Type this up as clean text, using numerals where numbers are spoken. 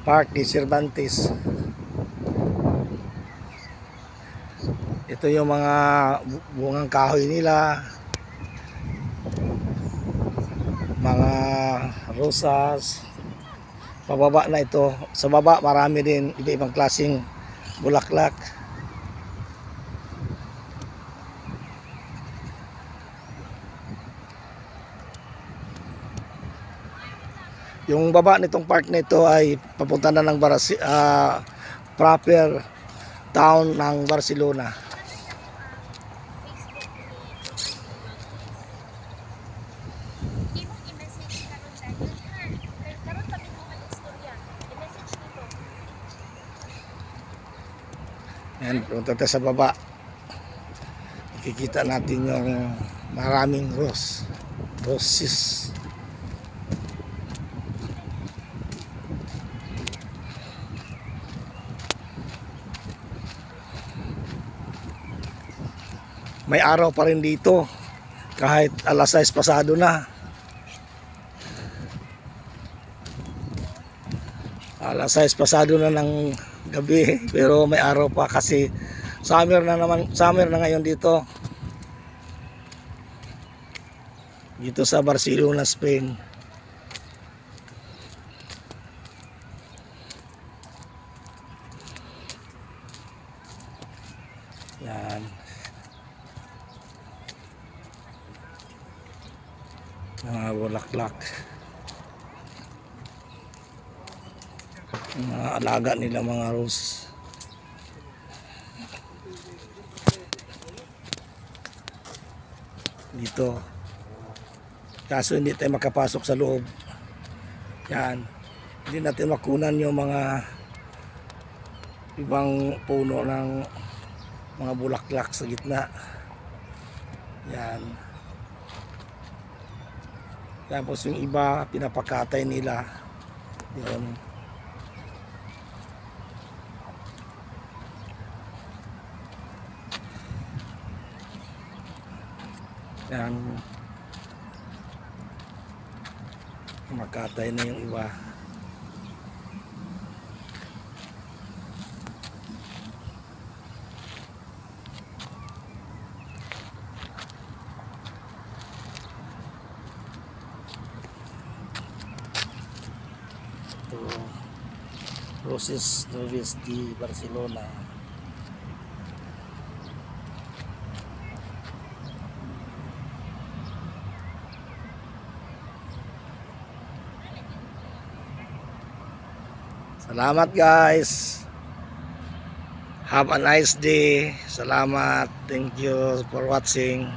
Park de Cervantes. Ito yung mga bungang kahoy nila, mga rosas. Pababa na ito. Sa baba marami din iba-ibang klaseng bulaklak. Yung baba nitong park na ito ay papunta na ng proper town ng Barcelona. Yan, punta tayo sa baba. Makikita natin yung maraming roses. May araw pa rin dito kahit alas 6 pasado na. Alas 6 pasado na ng gabi pero may araw pa kasi summer na ngayon dito sa Barcelona, Spain. Yan. Mga bulaklak. Mga alaga nila mga rose. Dito. Kaso hindi tayo makapasok sa loob. Yan. Hindi natin makunan yung mga ibang puno ng mga bulaklak sa gitna. Yan. Tapos yung iba pinapakatay nila. Yun. Yan. Makatay na yung iba. Ito, Roses Noves di Barcelona. Salamat guys. Have a nice day. Salamat. Thank you for watching.